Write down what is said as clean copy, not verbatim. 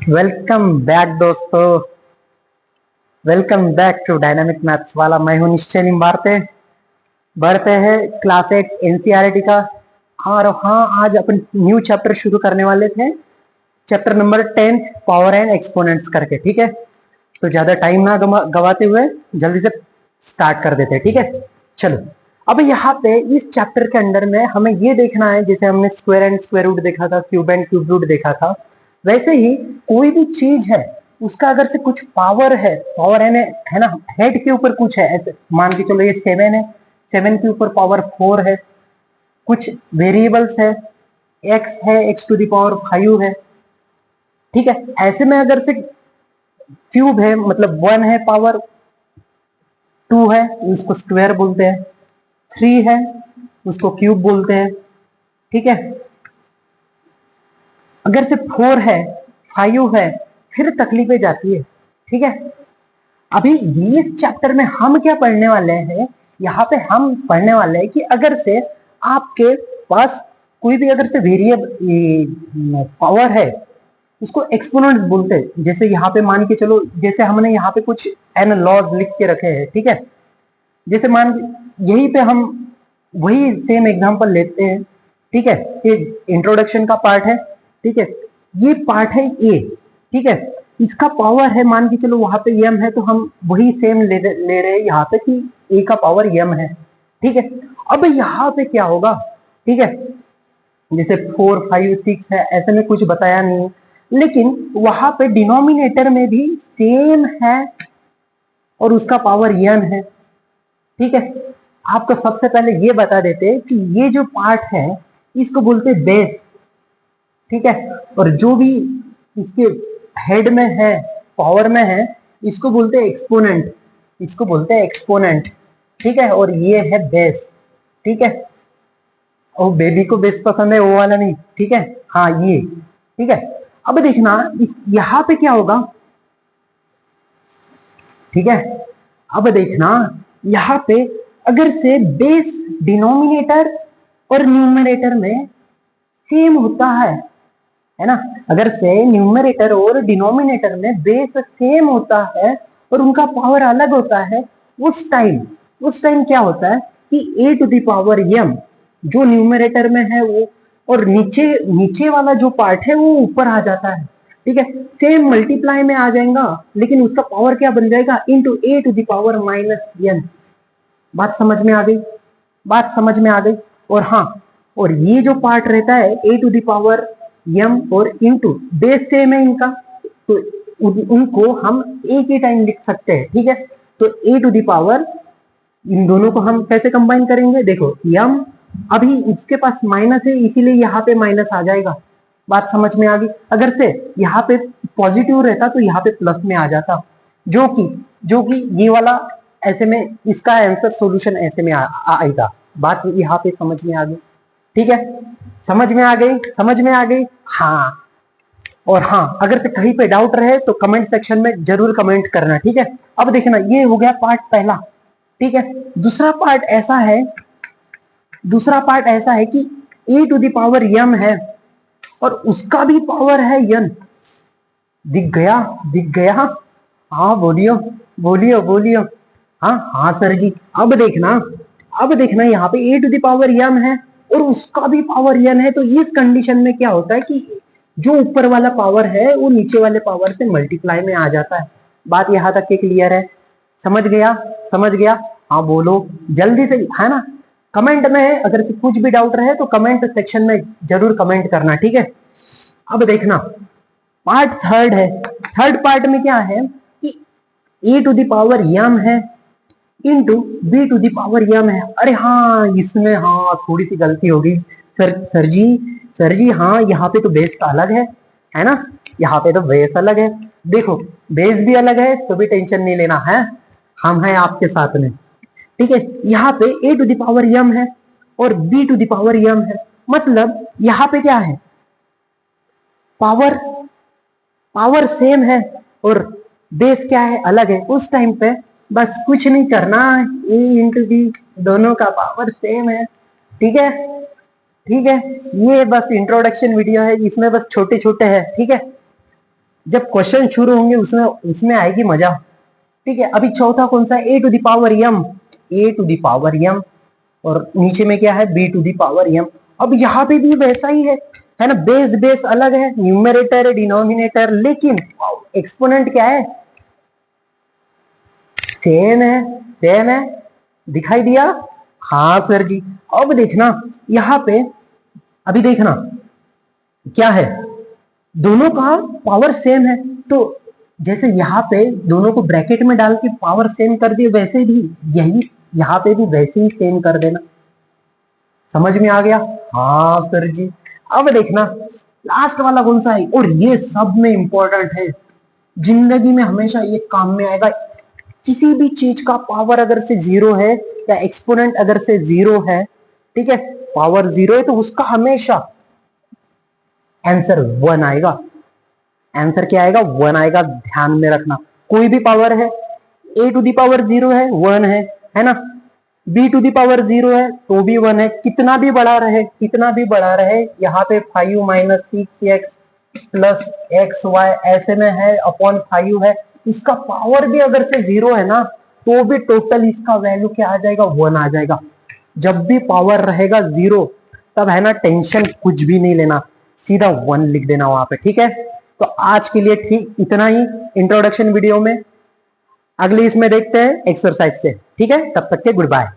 Welcome back दोस्तों। Welcome back to dynamic maths वाला। मैं हूं निश्चय निम्बारते। बढ़ते हैं क्लास 8 एनसीईआरटी का। और हाँ, आज अपन न्यू चैप्टर शुरू करने वाले थे, chapter number 10 power and exponents करके। ठीक है, तो ज्यादा टाइम ना गवाते हुए जल्दी से स्टार्ट कर देते हैं। ठीक है, चलो। अब यहाँ पे इस चैप्टर के अंदर में हमें ये देखना है, जैसे हमने स्क्वायर एंड स्क्वायर रूट देखा था, क्यूब एंड क्यूब रूट देखा था, वैसे ही कोई भी चीज है उसका अगर से कुछ पावर है, पावर है ना, हेड के ऊपर कुछ है, ऐसे मान के चलो ये 7 है, 7 के ऊपर पावर 4 है, कुछ वेरिएबल्स है, x है, x टू द पावर 5 है। ठीक है, ऐसे में अगर से क्यूब है, मतलब 1 है पावर 2 है, उसको स्क्वायर बोलते हैं। 3 है, उसको क्यूब बोलते हैं। ठीक है, अगर से 4 है, 5 है, फिर तकलीफें जाती है। ठीक है, अभी ये चैप्टर में हम क्या पढ़ने वाले हैं, यहाँ पे हम पढ़ने वाले हैं कि अगर से आपके पास कोई भी अगर से वेरिएबल पावर है, उसको एक्सपोनेंट्स बोलते हैं। जैसे यहाँ पे मान के चलो, जैसे हमने यहाँ पे कुछ एन लॉज लिख के रखे हैं। ठीक है, जैसे मान यहीं पे हम वही सेम एग्जांपल लेते हैं। ठीक है, ये इंट्रोडक्शन का पार्ट है। ठीक है, ये पार्ट है ए। ठीक है, इसका पावर है, मान के चलो वहां पे यम है, तो हम वही सेम ले रहे हैं यहाँ पे कि ए का पावर यम है। ठीक है, अब यहाँ पे क्या होगा, ठीक है, जैसे 4 5 6 है, ऐसे में कुछ बताया नहीं है, लेकिन वहां पे डिनोमिनेटर में भी सेम है और उसका पावर यन है। ठीक है, आपको सबसे पहले ये बता देते हैं कि ये जो पार्ट है इसको बोलते हैं बेस। ठीक है, और जो भी इसके हेड में है, पावर में है, इसको बोलते हैं एक्सपोनेंट। इसको बोलते हैं एक्सपोनेंट। ठीक है, और ये है बेस। ठीक है, और बेबी को बेस पसंद है, वो वाला नहीं। ठीक है, हाँ ये। ठीक है, अब देखना इस यहाँ पे क्या होगा। ठीक है, अब देखना यहाँ पे अगर से बेस डिनोमिनेटर और न्यूमरेटर में सेम होता है ना, अगर से न्यूमरेटर और डिनोमिनेटर में बेस सेम होता है और उनका पावर अलग होता है, उस टाइम क्या होता है कि ए टू द पावर यम जो न्यूमरेटर में है वो, और नीचे नीचे वाला जो पार्ट है वो ऊपर आ जाता है। ठीक है, सेम मल्टीप्लाई में आ जाएगा, लेकिन उसका पावर क्या बन जाएगा, into a to the power minus n. बात समझ में आ गई? बात समझ में आ गई। और हाँ, और ये जो पार्ट रहता है ए टू द पावर यम और इंटू बेस सेम है इनका, तो उनको हम एक ही टाइम लिख सकते हैं। ठीक है, तो ए टू द पावर, इन दोनों को हम कैसे कंबाइन करेंगे, देखो यम अभी इसके पास माइनस है, इसीलिए यहाँ पे माइनस आ जाएगा। बात समझ में आ गई? अगर से यहाँ पे पॉजिटिव रहता तो यहाँ पे प्लस में आ जाता, जो कि ये वाला ऐसे में, इसका आंसर सॉल्यूशन ऐसे में आएगा। बात यहाँ पे समझ में आ गई? ठीक है, समझ में आ गई? समझ में आ गई? हाँ। और हाँ, अगर से कहीं पे डाउट रहे तो कमेंट सेक्शन में जरूर कमेंट करना। ठीक है, अब देखना, ये हो गया पार्ट पहला। ठीक है, दूसरा पार्ट ऐसा है कि A to the power m है और उसका भी पावर है यन। दिख गया? दिख गया? हाँ बोलियो, बोलियो, बोलियो। हाँ हाँ सर जी। अब देखना यहाँ पे ए टू द पावर यम है और उसका भी पावर यन है, तो इस कंडीशन में क्या होता है कि जो ऊपर वाला पावर है वो नीचे वाले पावर से मल्टीप्लाई में आ जाता है। बात यहाँ तक के क्लियर है? समझ गया? समझ गया? हाँ बोलो जल्दी से, है ना। कमेंट में अगर कुछ भी डाउट रहे तो कमेंट सेक्शन में जरूर कमेंट करना। ठीक है, अब देखना पार्ट थर्ड है। थर्ड पार्ट में क्या है कि A to the power m है into B to the power m है। अरे हाँ, इसमें हाँ थोड़ी सी गलती हो गई सर जी। हाँ, यहाँ पे तो बेस अलग है ना, यहाँ पे तो बेस अलग है। देखो, बेस भी अलग है तो भी टेंशन नहीं लेना है, हम हैं आपके साथ में। ठीक है, यहाँ पे ए टू द पावर यम है और B to the power m है, मतलब यहाँ पे क्या है, पावर पावर सेम है और बेस क्या है, अलग है। उस टाइम पे बस कुछ नहीं करना, ए इंटू बी, दोनों का पावर सेम है। ठीक है, ठीक है, ये बस इंट्रोडक्शन वीडियो है, इसमें बस छोटे छोटे है। ठीक है, जब क्वेश्चन शुरू होंगे उसमें उसमें आएगी मजा। ठीक है, अभी चौथा कौन सा है? ए to the power m, A to the power m, और नीचे में क्या है? B to the power m. अब यहाँ पे भी वैसा ही है ना, बेस बेस अलग है, न्यूमरेटर है, डिनोमिनेटर, लेकिन एक्सपोनेंट क्या है? सेम है, सेम है। दिखाई दिया? हाँ सर जी। अब देखना यहाँ पे, अभी देखना क्या है, दोनों का पावर सेम है, तो जैसे यहाँ पे दोनों को ब्रैकेट में डाल के पावर सेम कर दिए, वैसे भी यही यहाँ पे भी वैसे ही सेम कर देना। समझ में आ गया? हाँ सर जी। अब देखना लास्ट वाला कौन सा है, और ये सब में इंपॉर्टेंट है, जिंदगी में हमेशा ये काम में आएगा। किसी भी चीज का पावर अगर से जीरो है या एक्सपोनेंट अगर से जीरो है, ठीक है, पावर जीरो है, तो उसका हमेशा आंसर वन आएगा। आंसर क्या आएगा? वन आएगा। ध्यान में रखना, कोई भी पावर है, ए टू दी पावर जीरो है, वन है ना, b to the power zero है तो भी वन है। कितना भी बड़ा रहे, कितना भी बड़ा रहे, यहाँ पे 5 minus 6x plus x Y ऐसे में है अपॉन 5 है, इसका पावर भी अगर से जीरो है ना, तो भी टोटल इसका वैल्यू क्या आ जाएगा? वन आ जाएगा। जब भी पावर रहेगा जीरो, तब है ना टेंशन कुछ भी नहीं लेना, सीधा वन लिख देना वहां पे। ठीक है, तो आज के लिए ठीक इतना ही इंट्रोडक्शन वीडियो में। अगली इसमें देखते हैं एक्सरसाइज से। ठीक है, तब तक के गुड बाय।